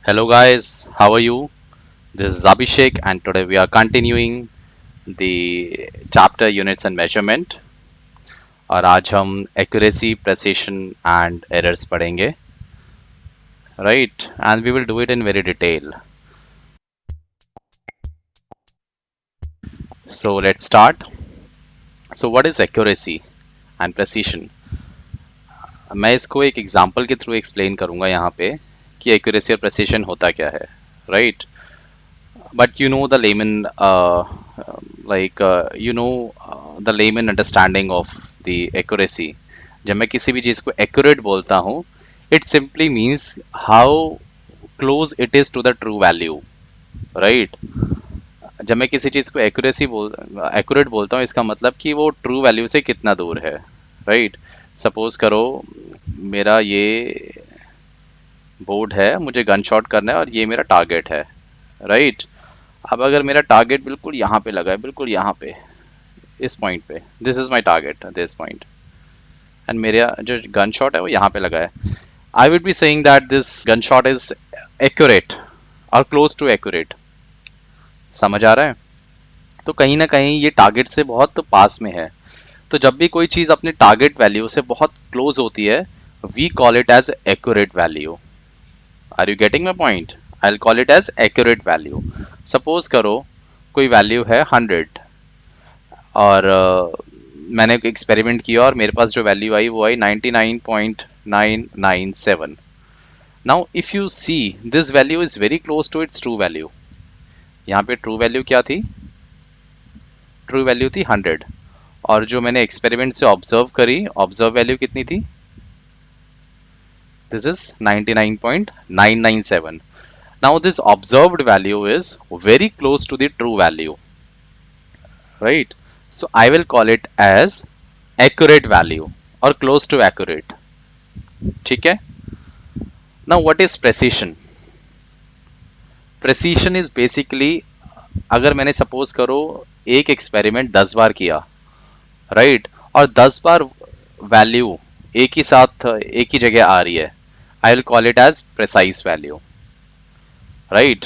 Hello guys, how are you? This is Abhishek and today we are continuing the chapter units and measurement और आज हम accuracy, precision and errors पढ़ेंगे, right? And we will do it in very detail. So let's start. So what is accuracy and precision? मैं इसको एक example के through explain करूंगा यहाँ पे कि accuracy और precision होता क्या है, right? But you know the layman the layman understanding of the accuracy. जब मैं किसी भी चीज को accurate बोलता हूँ, it simply means how close it is to the true value, right? जब मैं किसी चीज को accurate बोलता हूँ, इसका मतलब कि वो true value से कितना दूर है, right? सपोज करो मेरा ये बोर्ड है, मुझे गन शॉट करना है और ये मेरा टारगेट है, राइट? अब अगर मेरा टारगेट बिल्कुल यहाँ पे लगा है, बिल्कुल यहाँ पे इस पॉइंट पे, this is my target, this point, and मेरा जो गन शॉट है वो यहाँ पे लगा है, I would be saying that this gun shot is accurate और क्लोज टू एक्यूरेट। समझ आ रहा है? तो कहीं ना कहीं ये टारगेट से बहुत पास में है। तो जब भी कोई चीज अपने टारगेट वैल्यू से बहुत क्लोज होती है, we call it as accurate value. Are you getting my point? I will call it as accurate value. Suppose करो कोई वैल्यू है 100 और मैंने एक एक्सपेरिमेंट किया और मेरे पास जो वैल्यू आई वो आई 99.997। Now if you see this value is very close to its true value. यहाँ पे ट्रू वैल्यू क्या थी? ट्रू वैल्यू थी 100 और जो मैंने एक्सपेरिमेंट से ऑब्जर्व करी, ऑब्जर्व वैल्यू कितनी थी? This is 99.997। Now this observed value is very close to the true value, right? So I will call it as accurate value or close to accurate. ठीक है? Now what is precision? Precision is basically, अगर मैंने suppose करो एक experiment 10 बार किया, right? और 10 बार value एक ही साथ एक ही जगह आ रही है, I will call it as precise value, right?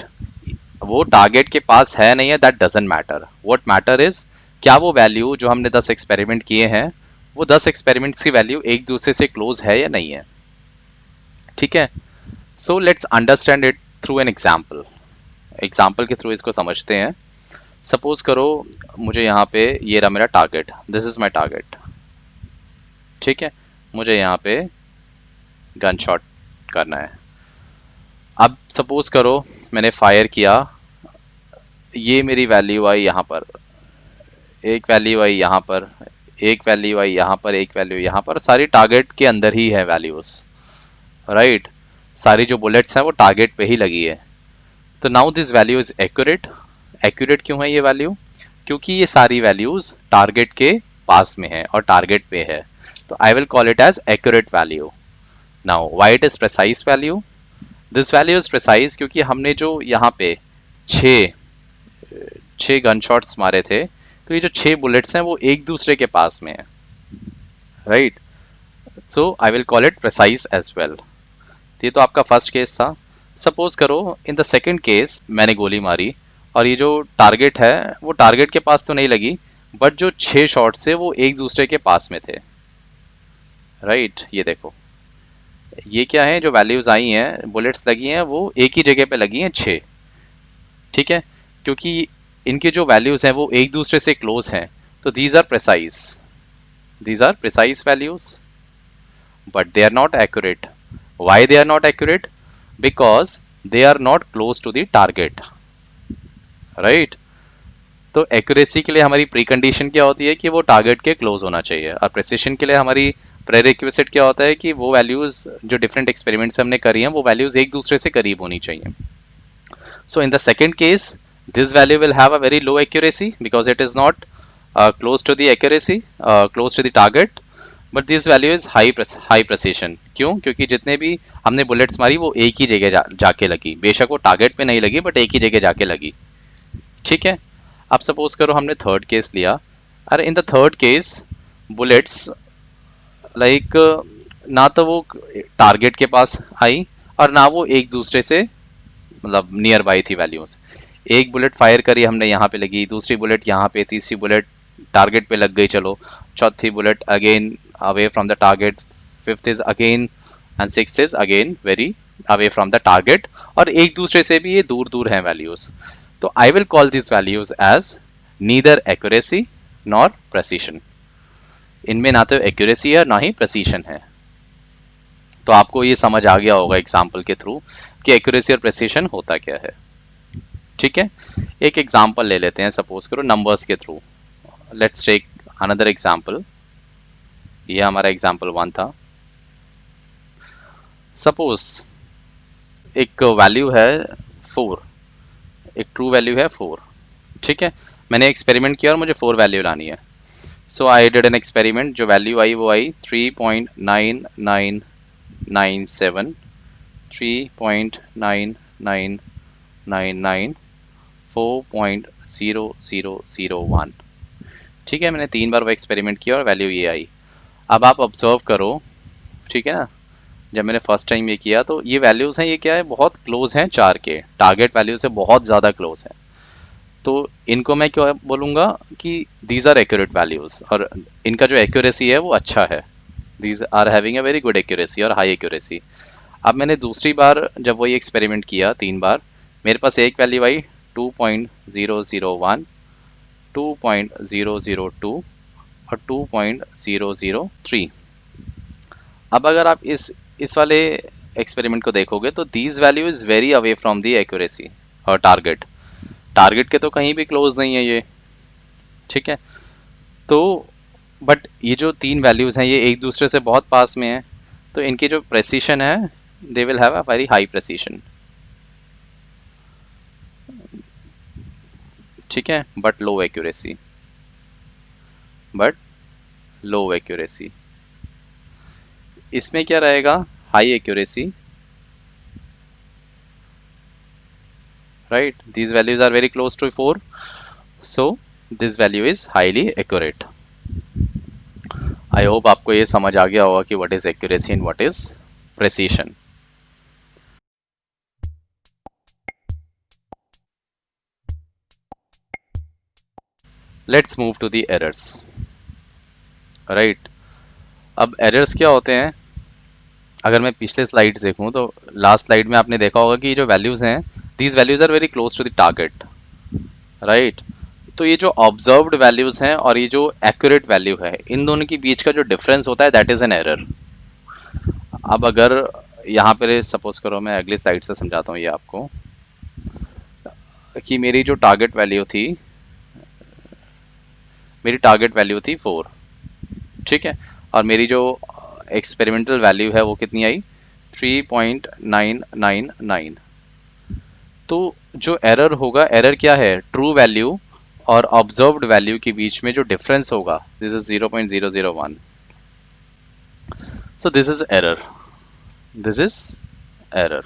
वो टारगेट के पास है नहीं है, that doesn't matter. What matter is क्या वो वैल्यू जो हमने 10 एक्सपेरिमेंट किए हैं, वो 10 एक्सपेरिमेंट्स की वैल्यू एक दूसरे से क्लोज है या नहीं है। ठीक है? So let's understand it through an example. Example के थ्रू इसको समझते हैं। सपोज करो मुझे यहाँ पे ये रहा मेरा target, this is my target. ठीक है? मुझे यहाँ पे गन शॉट करना है। अब सपोज करो मैंने फायर किया, ये मेरी वैल्यू आई यहाँ पर, एक वैल्यू आई यहाँ पर, एक वैल्यू आई यहाँ पर, एक वैल्यू यहाँ पर, सारी टारगेट के अंदर ही है वैल्यूज, राइट? सारी जो बुलेट्स हैं वो टारगेट पे ही लगी है। तो now this value is accurate. Accurate क्यों है ये वैल्यू? क्योंकि ये सारी वैल्यूज टारगेट के पास में है और टारगेट पे है। तो I will call it as accurate value. Now why it is precise value? This value is precise क्योंकि हमने जो यहाँ पे छः गन शॉट्स मारे थे, तो ये जो 6 बुलेट्स हैं वो एक दूसरे के पास में है, right? So I will call it precise as well. ये तो आपका फर्स्ट केस था। सपोज करो इन द सेकंड केस मैंने गोली मारी और ये जो टारगेट है वो टारगेट के पास तो नहीं लगी, बट जो 6 शॉट्स थे वो एक दूसरे के पास में थे, राइट? ये देखो, ये क्या है, जो वैल्यूज आई हैं, बुलेट्स लगी हैं, वो एक ही जगह पे लगी हैं 6। ठीक है? क्योंकि इनके जो वैल्यूज हैं वो एक दूसरे से क्लोज हैं, तो these are precise values, but they are not accurate. Why they are not accurate? Because they are not close to the target, right? तो एक्यूरेसी के लिए हमारी प्री कंडीशन क्या होती है कि वो टारगेट के क्लोज होना चाहिए, और प्रेसिशन के लिए हमारी प्रेरिक्विजिट क्या होता है कि वो वैल्यूज जो डिफरेंट एक्सपेरिमेंट्स हमने करी हैं वो वैल्यूज एक दूसरे से करीब होनी चाहिए। So in the second case, this value will have a very low accuracy because it is not close to the accuracy, close to the target, but this value is high precision. क्यों? क्योंकि जितने भी हमने bullets मारी वो एक ही जगह जाके लगी, बेशक वो टारगेट पे नहीं लगी बट एक ही जगह जाके लगी। ठीक है? अब सपोज करो हमने थर्ड केस लिया, अरे in the third case bullets ना तो वो टारगेट के पास आई और ना वो एक दूसरे से मतलब नियर बाई थी वैल्यूज। एक बुलेट फायर करी हमने, यहाँ पे लगी, दूसरी बुलेट यहाँ पे, तीसरी बुलेट टारगेट पे लग गई, चलो, चौथी bullet again away from the target, fifth is again, and six is again very away from the target, और एक दूसरे से भी ये दूर दूर हैं वैल्यूज। तो I will call this values as neither accuracy nor precision. इनमें ना तो एक्यूरेसी है ना ही प्रेसिशन है। तो आपको ये समझ आ गया होगा एग्जाम्पल के थ्रू कि एक्यूरेसी और प्रेसिशन होता क्या है। ठीक है, एक एग्जाम्पल ले लेते हैं, सपोज करो नंबर्स के थ्रू। Let's take another example. ये हमारा एग्जाम्पल 1 था। सपोज एक वैल्यू है 4, एक ट्रू वैल्यू है 4। ठीक है, मैंने एक्सपेरिमेंट किया और मुझे 4 वैल्यू लानी है। सो आई डिड एन एक्सपेरिमेंट, जो वैल्यू आई वो आई 3.9997, 3.9999, 4.0001। ठीक है, मैंने 3 बार वो एक्सपेरिमेंट किया और वैल्यू ये आई। अब आप ऑब्जर्व करो, ठीक है ना, जब मैंने फर्स्ट टाइम ये किया तो ये वैल्यूज हैं, ये क्या है, बहुत क्लोज हैं 4 के, टारगेट वैल्यू से बहुत ज़्यादा क्लोज हैं। तो इनको मैं क्या बोलूँगा कि दीज आर एक्यूरेट वैल्यूज, और इनका जो एक्यूरेसी है वो अच्छा है। These are having a very good accuracy और हाई एक्यूरेसी। अब मैंने दूसरी बार जब वही एक्सपेरिमेंट किया 3 बार, मेरे पास एक वैल्यू आई 2.001, 2.002 और 2.003। अब अगर आप इस वाले एक्सपेरिमेंट को देखोगे तो these value is very away from the accuracy और टारगेट। टारगेट के तो कहीं भी क्लोज नहीं है ये। ठीक है, तो बट ये जो 3 वैल्यूज हैं ये एक दूसरे से बहुत पास में है, तो इनकी जो प्रेसिशन है they will have a very high precision. ठीक है, but low accuracy, but low accuracy. इसमें क्या रहेगा, high accuracy, right? These values are very close to 4, so this value is highly accurate. I hope आपको ये समझ आ गया होगा कि what is accuracy and what is precision. Let's move to the errors. Right? अब errors क्या होते हैं, अगर मैं पिछले स्लाइड्स देखूं तो लास्ट स्लाइड में आपने देखा होगा कि जो वैल्यूज हैं, these values are very close to the target, right? तो ये जो ऑब्जर्व्ड वैल्यूज हैं और ये जो एक्यूरेट वैल्यू है, इन दोनों के बीच का जो डिफरेंस होता है दैट इज एन एरर। अब अगर यहाँ पे सपोज करो, मैं अगली स्लाइड से समझाता हूँ ये आपको, कि मेरी जो टारगेट वैल्यू थी, मेरी टारगेट वैल्यू थी 4। ठीक है, और मेरी जो एक्सपेरिमेंटल वैल्यू है वो कितनी आई, 3.999। तो जो एरर होगा, एरर क्या है, ट्रू वैल्यू और ऑब्जर्व्ड वैल्यू के बीच में जो डिफरेंस होगा, this is 0.001। So this is error, this is error.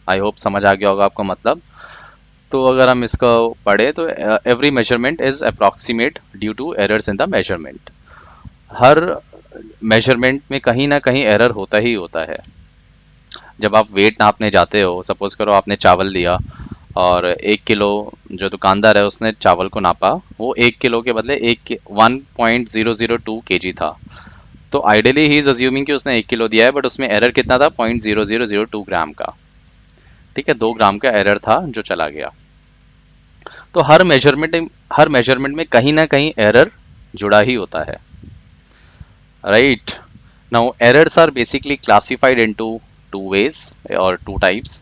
I hope समझ आ गया होगा आपको मतलब। तो अगर हम इसको पढ़े तो every measurement is approximate due to errors in the measurement. हर मेजरमेंट में कहीं ना कहीं एरर होता ही होता है। जब आप वेट नापने जाते हो, सपोज करो आपने चावल लिया और 1 किलो, जो दुकानदार है उसने चावल को नापा, वो 1 किलो के बदले 1.002 kg था। तो आइडियली ही इज अज्यूमिंग कि उसने 1 किलो दिया है, बट उसमें एरर कितना था, 0.0002 ग्राम का। ठीक है, 2 ग्राम का एरर था जो चला गया। तो हर मेजरमेंट में कहीं ना कहीं एरर जुड़ा ही होता है, right? Now errors are basically classified into 2 ways or 2 types.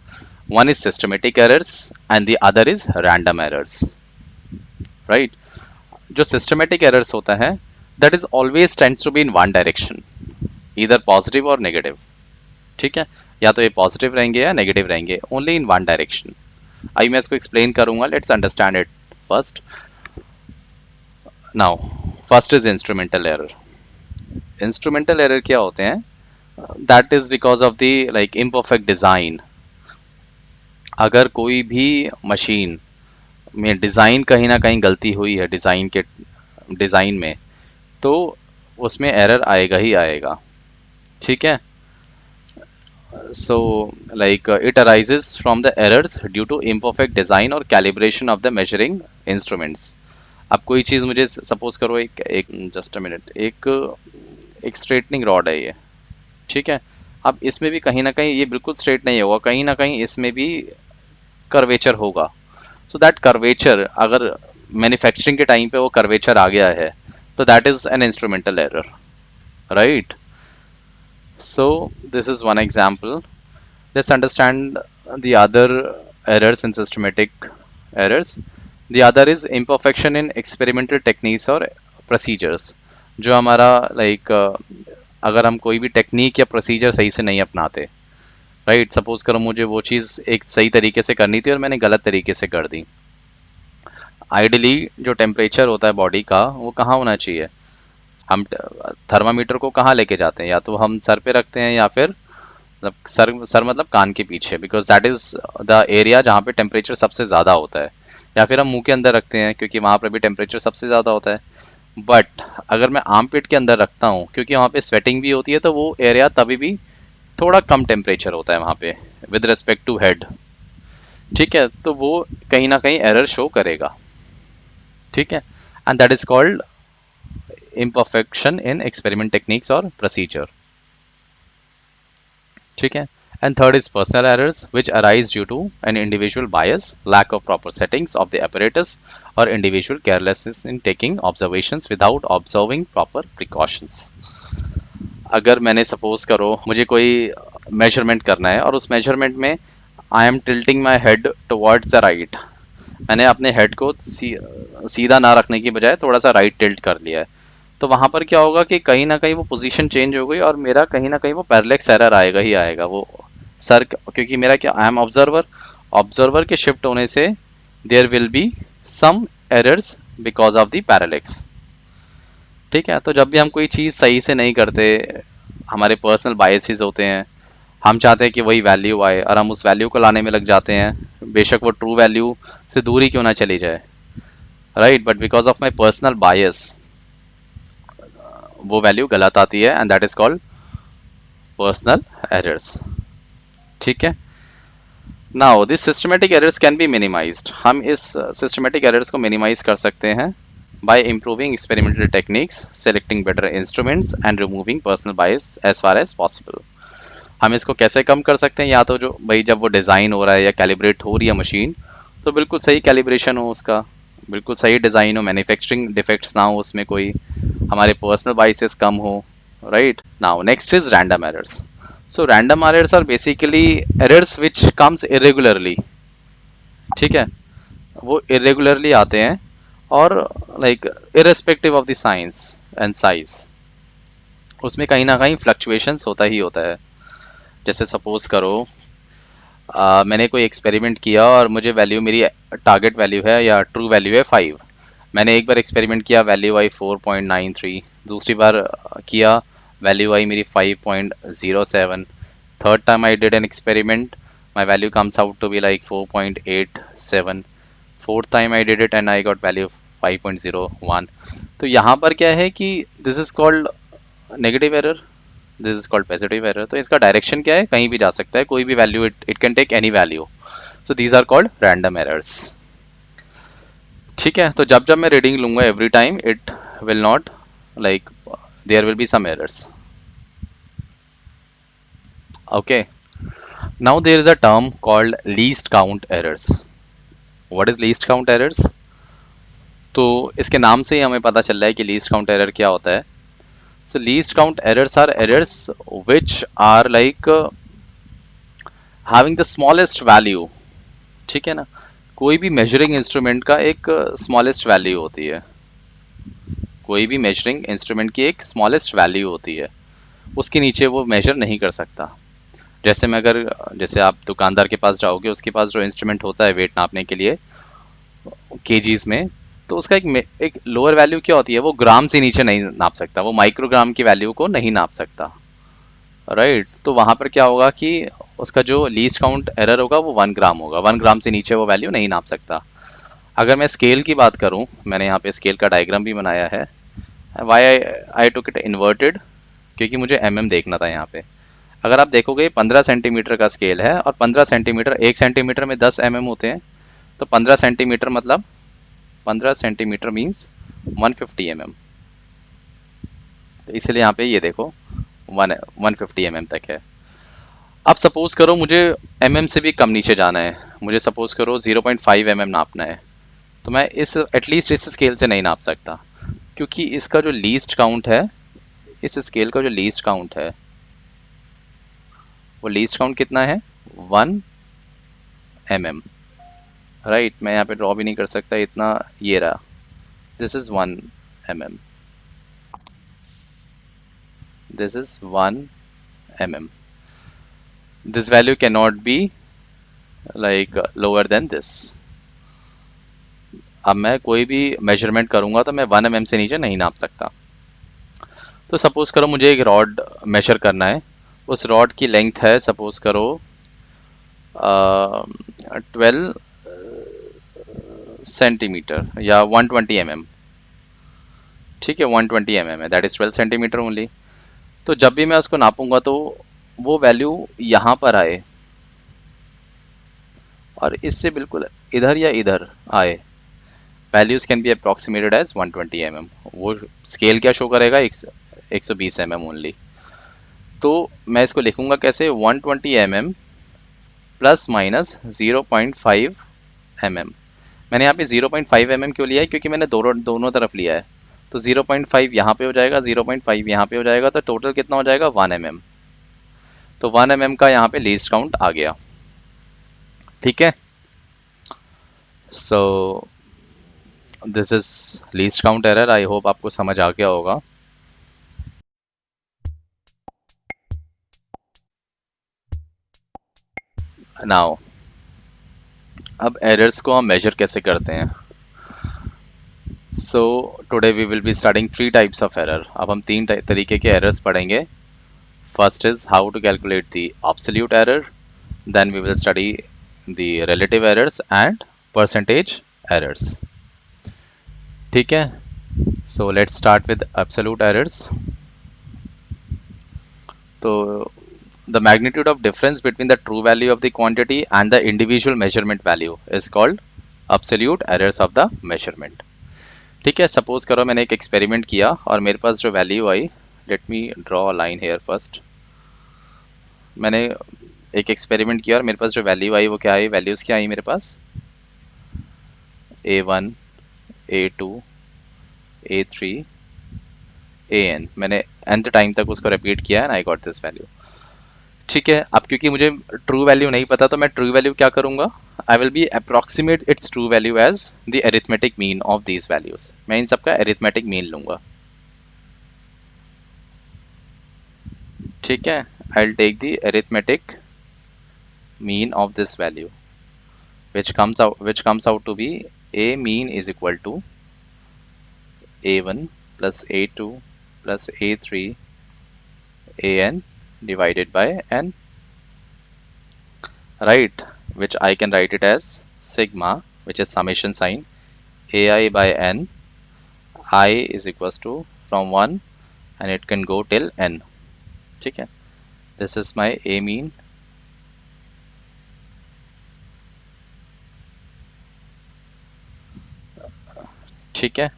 One is systematic errors and the other is random errors, right? जो systematic errors होता है, that is always tends to be in one direction, either positive or negative. ठीक है, या तो ये positive रहेंगे या नेगेटिव रहेंगे, ओनली इन वन डायरेक्शन। आई मैं इसको एक्सप्लेन करूंगा, let's understand it first. Now first is instrumental error. Instrumental error क्या होते हैं, that is because of the like imperfect design. अगर कोई भी मशीन में डिजाइन कहीं ना कहीं गलती हुई है, डिजाइन में, तो उसमें एरर आएगा ही आएगा। ठीक है, so it arises from the errors due to imperfect design or calibration of the measuring instruments. अब कोई चीज़ मुझे सपोज करो, एक एक जस्ट अ मिनट, एक एक स्ट्रेटनिंग रॉड है ये, ठीक है। अब इसमें भी कहीं ना कहीं ये बिल्कुल स्ट्रेट नहीं होगा, कहीं ना कहीं इसमें भी कर्वेचर होगा। सो दैट कर्वेचर, अगर मैन्युफैक्चरिंग के टाइम पे वो कर्वेचर आ गया है, तो that is an instrumental error, right. So this is one example. Let's understand the other errors in systematic errors. The other is imperfection in experimental techniques or procedures. जो हमारा अगर हम कोई भी टेक्निक या प्रोसीजर सही से नहीं अपनाते, राइट। सपोज करो मुझे वो चीज़ एक सही तरीके से करनी थी और मैंने गलत तरीके से कर दी। आइडियली जो टेम्परेचर होता है बॉडी का, वो कहाँ होना चाहिए? हम थर्मामीटर को कहाँ लेके जाते हैं? या तो हम सर पे रखते हैं, या फिर मतलब सर मतलब कान के पीछे, because that is the area जहाँ पे टेम्परेचर सबसे ज़्यादा होता है। या फिर हम मुंह के अंदर रखते हैं, क्योंकि वहाँ पर भी टेम्परेचर सबसे ज़्यादा होता है। बट अगर मैं आर्म पिट के अंदर रखता हूँ, क्योंकि वहाँ पे स्वेटिंग भी होती है, तो वो एरिया तभी भी थोड़ा कम टेम्परेचर होता है वहाँ पे विद रिस्पेक्ट टू हेड, ठीक है। तो वो कहीं ना कहीं एरर शो करेगा, ठीक है। And that is called imperfection in experiment techniques or procedure, ठीक है। And third is personal errors which arise due to an individual bias, lack of proper settings of the apparatus, or individual carelessness in taking observations without observing proper precautions. अगर मैंने suppose करो मुझे कोई measurement करना है, और उस measurement में I am tilting my head towards the right, मैंने अपने हेड को सीधा ना रखने की बजाय थोड़ा सा राइट टिल्ट कर लिया है, तो वहां पर क्या होगा कि कहीं ना कहीं वो पोजीशन चेंज हो गई, और मेरा कहीं ना कहीं वो पैरेलक्स एरर आएगा ही आएगा वो सर, क्योंकि मेरा क्या, आई एम ऑब्जर्वर, ऑब्जर्वर के शिफ्ट होने से there will be some errors because of the parallax, ठीक है। तो जब भी हम कोई चीज़ सही से नहीं करते, हमारे पर्सनल बायसेस होते हैं, हम चाहते हैं कि वही वैल्यू आए, और हम उस वैल्यू को लाने में लग जाते हैं, बेशक वो ट्रू वैल्यू से दूर ही क्यों ना चली जाए, right. But because of my personal bias वो वैल्यू गलत आती है, and that is called personal errors, ठीक है। Now this systematic errors can be minimised, हम इस सिस्टमेटिक एरर्स को मिनिमाइज कर सकते हैं by improving experimental techniques, selecting better instruments, and removing personal bias as far as possible. हम इसको कैसे कम कर सकते हैं? या तो जो भाई जब वो डिज़ाइन हो रहा है या कैलिब्रेट हो रही है मशीन, तो बिल्कुल सही कैलिब्रेशन हो उसका, बिल्कुल सही डिज़ाइन हो, मैन्युफैक्चरिंग डिफेक्ट्स ना हो उसमें कोई, हमारे पर्सनल बाइसेस कम हो, right. Now next is random errors. So random errors are basically errors which comes irregularly, ठीक है। वो इरेगुलरली आते हैं, और irrespective of the science and size, उसमें कहीं ना कहीं फ्लक्चुएशंस होता ही होता है। जैसे सपोज करो मैंने कोई एक्सपेरिमेंट किया, और मुझे वैल्यू, मेरी टारगेट वैल्यू है या ट्रू वैल्यू है 5। मैंने एक बार एक्सपेरिमेंट किया, वैल्यू आई 4.93, दूसरी बार किया, वैल्यू आई मेरी 5.07, third time I did an experiment, my value comes out to be like 4.87, fourth time I did it and I got value 5.01। तो यहाँ पर क्या है कि this is called negative error, this is called positive error. तो इसका direction क्या है? कहीं भी जा सकता है, कोई भी value, it can take any value. So these are called random errors, ठीक है। तो जब जब मैं रीडिंग लूंगा every time it will not like there will be some errors, okay. Now there is a term called least count errors. What is least count errors? तो इसके नाम से ही हमें पता चल रहा है कि लीस्ट काउंट एरर क्या होता है। So least count errors are errors which are having the smallest value, ठीक है ना। कोई भी मेजरिंग इंस्ट्रूमेंट का एक स्मॉलेस्ट वैल्यू होती है, कोई भी मेजरिंग इंस्ट्रूमेंट की एक स्मॉलेस्ट वैल्यू होती है, उसके नीचे वो मेजर नहीं कर सकता। जैसे मैं अगर, जैसे आप दुकानदार के पास जाओगे, उसके पास जो इंस्ट्रूमेंट होता है वेट नापने के लिए केजीज में, तो उसका एक लोअर वैल्यू क्या होती है, वो ग्राम से नीचे नहीं नाप सकता, वो माइक्रोग्राम की वैल्यू को नहीं नाप सकता, राइट। तो वहां पर क्या होगा कि उसका जो लीस्ट काउंट एरर होगा वो 1 ग्राम होगा, 1 ग्राम से नीचे वो वैल्यू नहीं नाप सकता। अगर मैं स्केल की बात करूं, मैंने यहाँ पे स्केल का डायग्राम भी बनाया है। Why I took it inverted, क्योंकि मुझे देखना था यहाँ पे। अगर आप देखोगे 15 सेंटीमीटर का स्केल है और 15 सेंटीमीटर, 1 सेंटीमीटर में 10 mm होते हैं, तो 15 सेंटीमीटर मतलब 15 सेंटीमीटर मीन्स 150 mm। इसलिए यहाँ पे ये देखो 150 mm तक है। अब सपोज करो मुझे mm से भी कम नीचे जाना है, मुझे सपोज करो 0.5 mm नापना है, तो मैं इस एटलीस्ट इस स्केल से नहीं नाप सकता, क्योंकि इसका जो लीस्ट काउंट है, इस स्केल का जो लीस्ट काउंट है, वो लीस्ट काउंट कितना है 1 mm। राइट, मैं यहाँ पे ड्रॉ भी नहीं कर सकता इतना, ये रहा, this is 1 mm, this is 1 mm, this value can not be like lower than this. अब मैं कोई भी मेजरमेंट करूंगा तो मैं 1 mm से नीचे नहीं नाप सकता। तो सपोज करो मुझे एक रॉड मेजर करना है, उस रॉड की लेंथ है सपोज करो 12 सेंटीमीटर या 120 mm। ठीक है, 120 mm है, दैट इज 12 सेंटीमीटर ओनली। तो जब भी मैं उसको नापूंगा तो वो वैल्यू यहाँ पर आए और इससे बिल्कुल इधर या इधर आए, values can be approximated as 120 mm। वो स्केल क्या शो करेगा 120 mm ओनली। तो मैं इसको लिखूंगा कैसे, 120 mm प्लस माइनस 0.5 mm। मैंने यहाँ पे 0.5 mm क्यों लिया है, क्योंकि मैंने दोनों तरफ लिया है। तो 0.5 यहाँ पे हो जाएगा, 0.5 यहाँ पे हो जाएगा, तो टोटल कितना हो जाएगा 1 mm। तो 1 mm का यहाँ पे लीस्ट काउंट आ गया। ठीक है, so this is least count error. I hope आपको समझ आ गया होगा। नाउ अब एरर्स को हम मेजर कैसे करते हैं। So today we will be starting 3 types of error. अब हम 3 तरीके के एरर्स पढ़ेंगे। First is how to calculate the absolute error, then we will study the relative errors and percentage errors। ठीक है, so let's start with absolute errors। तो the magnitude of difference between the true value of the quantity and the individual measurement value is called absolute errors of the measurement। ठीक है, suppose करो मैंने एक experiment किया और मेरे पास जो value I, let me draw a line here first. मैंने एक एक्सपेरिमेंट किया और मेरे पास जो वैल्यू आई वो क्या आई, वैल्यूज क्या आई मेरे पास, A1 A2 A3 AN। मैंने nth टाइम तक उसको रिपीट किया and I got this value. ठीक है, अब क्योंकि मुझे ट्रू वैल्यू नहीं पता तो मैं ट्रू वैल्यू क्या करूंगा, I will be approximate its true value as the arithmetic mean of these values. मैं इन सबका अरिथमेटिक मीन लूंगा। ठीक है, I will take the arithmetic mean of this value which comes out to be a mean is equal to a1 plus a2 plus a3 an divided by n, right, which I can write it as sigma, which is summation sign ai by n, I is equals to from 1 and it can go till n। ठीक है, this is my a mean, ठीक है।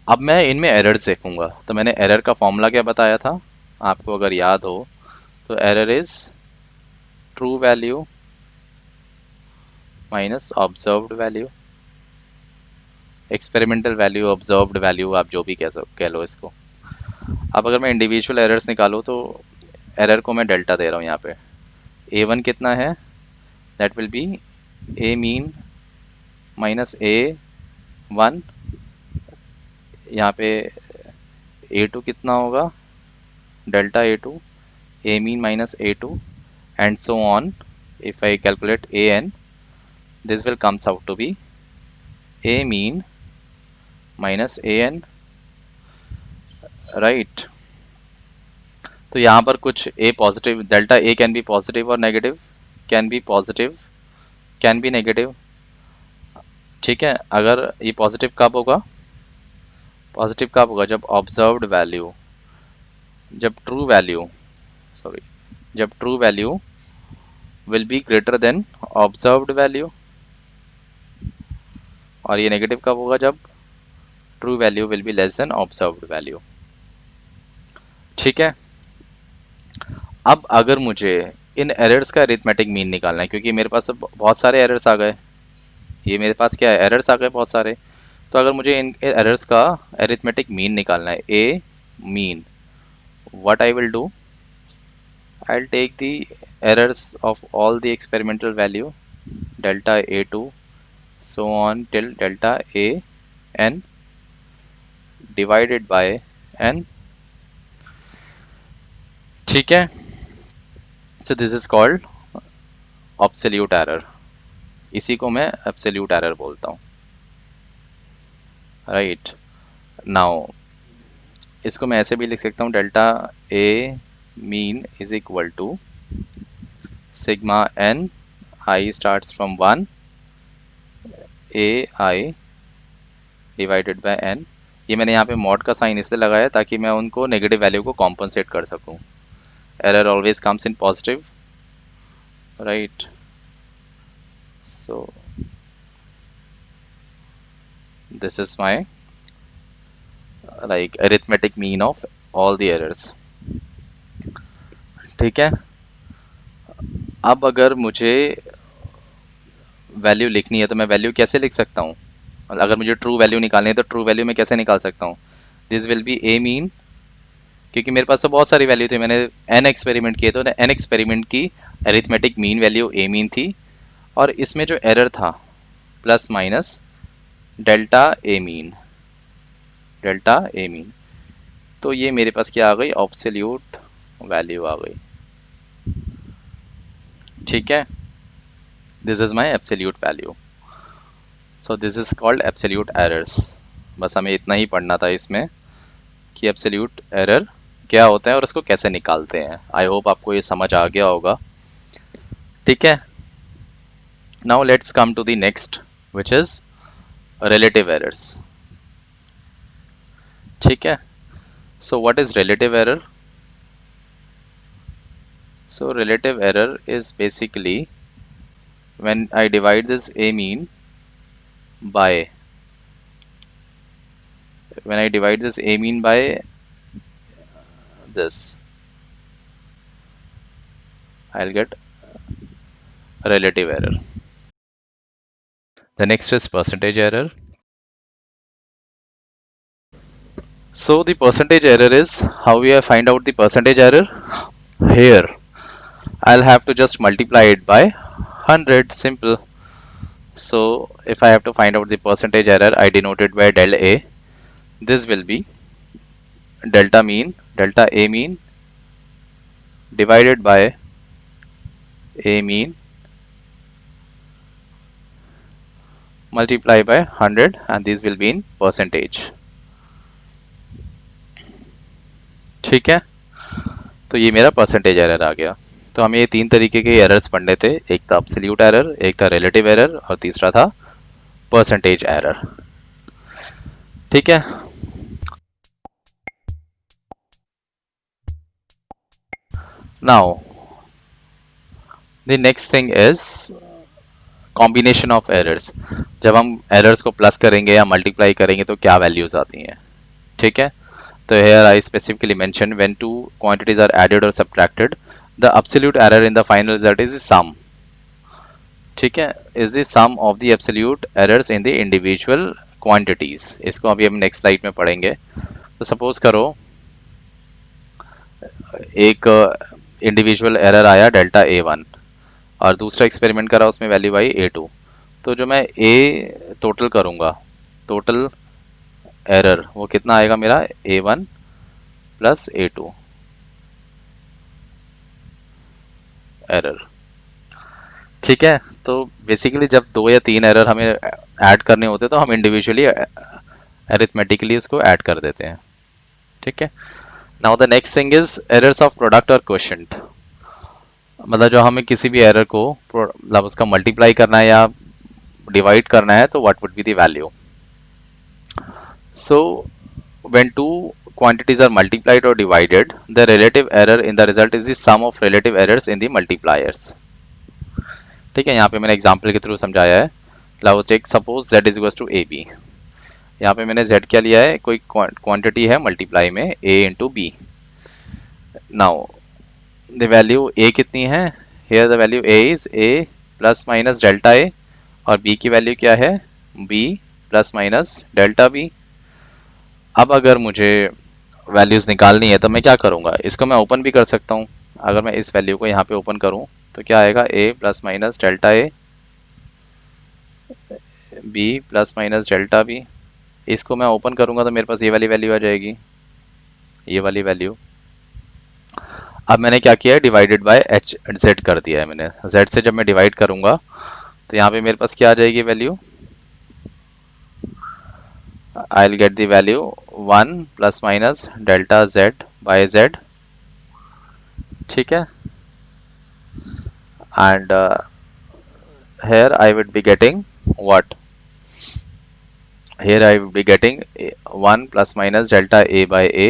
अब मैं इनमें errors देखूंगा, तो मैंने एरर का फॉर्मूला क्या बताया था आपको अगर याद हो, तो error is true value minus observed value, experimental value, observed value, आप जो भी कह लो इसको। अब अगर मैं इंडिविजुअल एरर्स निकालूँ तो एरर को मैं डेल्टा दे रहा हूँ यहाँ पे। A1 कितना है, that will be A mean minus A1, यहाँ पे A2 कितना होगा, delta A2, A mean minus A2 and so on। if I calculate AN, this will comes out to be A mean minus AN, right। तो यहाँ पर कुछ A positive, delta A can be positive और negative, can be positive, can be negative. ठीक है, अगर ये positive कब होगा, पॉजिटिव कब होगा, जब ऑब्जर्व्ड वैल्यू, जब ट्रू वैल्यू, सॉरी, जब true value will be greater than observed value, और ये नेगेटिव कब होगा? जब true value will be less than observed value. ठीक है। अब अगर मुझे इन एरर्स का अरिथमेटिक मीन निकालना है, क्योंकि मेरे पास अब बहुत सारे एरर्स आ गए, ये मेरे पास क्या है, एरर्स आ गए बहुत सारे। तो अगर मुझे इन एरर्स का अरिथमेटिक मीन निकालना है, A mean, what I will do, I'll take the errors of all the experimental value delta A2 so on till delta A n divided by n. ठीक है। So this is called absolute error, इसी को मैं absolute error बोलता हूँ। Right, now इसको मैं ऐसे भी लिख सकता हूँ, delta A mean is equal to sigma n I starts from 1 a I divided by n। ये मैंने यहाँ पे मॉड का साइन इसलिए लगाया ताकि मैं उनको नेगेटिव वैल्यू को कॉम्पनसेट कर सकूँ। Error always comes in positive, right. So this is my like arithmetic mean of all the errors. ठीक है। अब अगर मुझे वैल्यू लिखनी है तो मैं वैल्यू कैसे लिख सकता हूँ? अगर मुझे ट्रू वैल्यू निकालनी है तो ट्रू वैल्यू मैं कैसे निकाल सकता हूँ? This will be A mean, क्योंकि मेरे पास तो बहुत सारी वैल्यू थी, मैंने एन एक्सपेरिमेंट किए, तो एन एक्सपेरिमेंट की अरिथमेटिक मीन वैल्यू ए मीन थी, और इसमें जो एरर था plus minus delta A mean, delta A mean. तो ये मेरे पास क्या आ गई? ऑब्सोल्यूट वैल्यू आ गई। ठीक है, this is my absolute value. So this is called absolute errors. बस हमें इतना ही पढ़ना था इसमें कि एब्सोल्यूट एरर क्या होता है और उसको कैसे निकालते हैं। आई होप आपको ये समझ आ गया होगा। ठीक है, now let's come to the next which is relative errors. ठीक है, so what is relative error? So relative error is basically when I divide this a mean by, when I divide this a mean by this, I'll get relative error. The next is percentage error. So the percentage error is, how we find out the percentage error? Here I'll have to just multiply it by 100, simple. So if I have to find out the percentage error, I denote it by del A. This will be delta mean, delta A mean divided by A mean multiply by 100, and these will be in percentage. ठीक है, तो ये मेरा percentage error आ गया। तो हमें ये तीन तरीके के एरर्स पढ़ने थे, एक था एब्सोल्यूट एरर, एक था रिलेटिव एरर, और तीसरा था परसेंटेज एरर। ठीक है, now the next thing is combination of errors. जब हम एरर्स को प्लस करेंगे या मल्टीप्लाई करेंगे तो क्या वैल्यूज आती हैं? ठीक है, तो here I specifically mention when two quantities are added or subtracted, the absolute error in the final result is the sum. ठीक है, is the sum of the absolute errors in the individual quantities. इसको अभी हम next slide में पढ़ेंगे। तो suppose करो एक इंडिविजुअल एरर आया डेल्टा A1, और दूसरा एक्सपेरिमेंट करा उसमें वैल्यू आई A2। तो जो मैं A टोटल करूंगा, टोटल एरर वो कितना आएगा मेरा? A1 plus A2 error. ठीक है, तो बेसिकली जब दो या तीन एरर हमें ऐड करने होते हैं तो हम इंडिविजुअली अरिथमेटिकली उसको ऐड कर देते हैं। ठीक है, now the next thing is errors of product और क्वोशंट। मतलब जो हमें किसी भी एरर को मतलब उसका मल्टीप्लाई करना है या डिवाइड करना है, तो what would be the value? So when two quantities are multiplied or divided, the relative error in the result is the sum of relative errors in the multipliers. ठीक है, यहाँ पे मैंने एग्जाम्पल के थ्रू समझाया है. Now take suppose z is equals to a b. यहाँ पे मैंने z क्या लिया है, कोई क्वांटिटी है मल्टीप्लाई में a into b. Now the value a कितनी है, here the value a is a plus minus delta a और b की वैल्यू क्या है, b plus minus delta b. अब अगर मुझे वैल्यूज निकालनी है तो मैं क्या करूँगा, इसको मैं ओपन भी कर सकता हूँ. अगर मैं इस वैल्यू को यहाँ पे ओपन करूँ तो क्या आएगा, a plus minus delta a, b plus minus delta b. इसको मैं ओपन करूँगा तो मेरे पास ये वाली वैल्यू आ जाएगी, ये वाली वैल्यू. अब मैंने क्या किया है, डिवाइडेड बाय एच जेड कर दिया है मैंने. z से जब मैं डिवाइड करूँगा तो यहाँ पे मेरे पास क्या आ जाएगी value, I will get the value 1 plus minus delta z by z. ठीक है, and here I would be getting what, here I would be getting 1 plus minus delta a by a,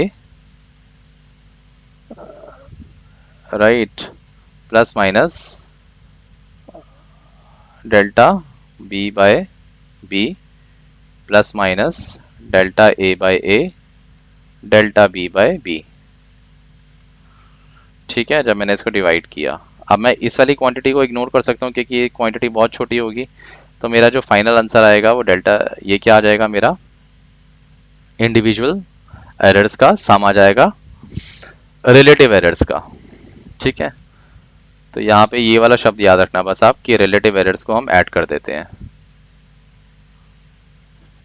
right, plus minus delta b by b plus minus delta a by a delta b by b. ठीक है, जब मैंने इसको divide किया, अब मैं इस वाली क्वांटिटी को इग्नोर कर सकता हूँ क्योंकि ये क्वांटिटी बहुत छोटी होगी. तो मेरा जो फाइनल आंसर आएगा वो डेल्टा, ये क्या आ जाएगा, मेरा इंडिविजुअल एरर्स का सम आ जाएगा रिलेटिव एरर्स का. ठीक है, तो यहाँ पे ये वाला शब्द याद रखना बस आप, कि रिलेटिव एरर्स को हम ऐड कर देते हैं.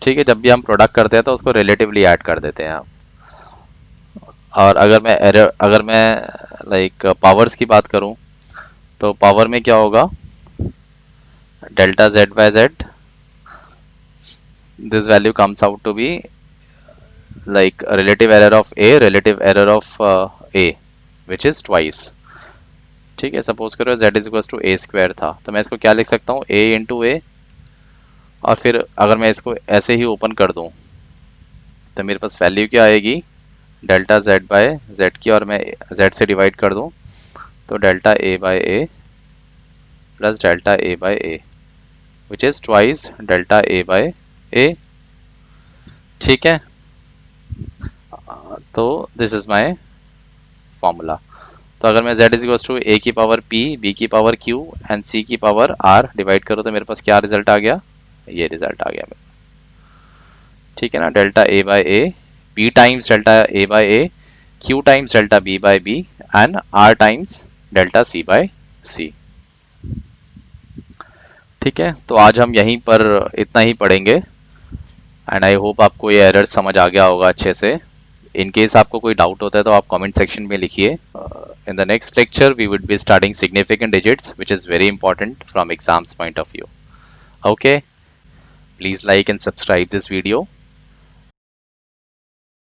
ठीक है, जब भी हम प्रोडक्ट करते हैं तो उसको रिलेटिवली ऐड कर देते हैं आप. और अगर मैं लाइक पावर्स की बात करूं तो पावर में क्या होगा, delta z by z, this value comes out to be like relative error of a, relative error of a which is twice. ठीक है, सपोज करो z is equal to a square था, तो मैं इसको क्या लिख सकता हूँ, a इंटू a, और फिर अगर मैं इसको ऐसे ही ओपन कर दूं तो मेरे पास वैल्यू क्या आएगी, डेल्टा z बाय z की, और मैं z से डिवाइड कर दूं तो delta a by a plus delta a by a which is twice delta a by a. ठीक है, तो दिस इज माय फॉर्मूला. तो अगर मैं z is equal to a की पावर p, b की पावर q एंड c की power r divide करूँ तो मेरे पास क्या रिजल्ट आ गया, ये रिजल्ट आ गया मेरा. ठीक है ना, delta a by a, b times delta a by a, q times delta b by b and r times delta c by c. ठीक है, तो आज हम यहीं पर इतना ही पढ़ेंगे एंड आई होप आपको ये एरर समझ आ गया होगा अच्छे से. इन केस आपको कोई डाउट होता है तो आप कमेंट सेक्शन में लिखिए. In the next lecture we would be starting significant digits which is very important from exams point of view. Okay, please like and subscribe this video.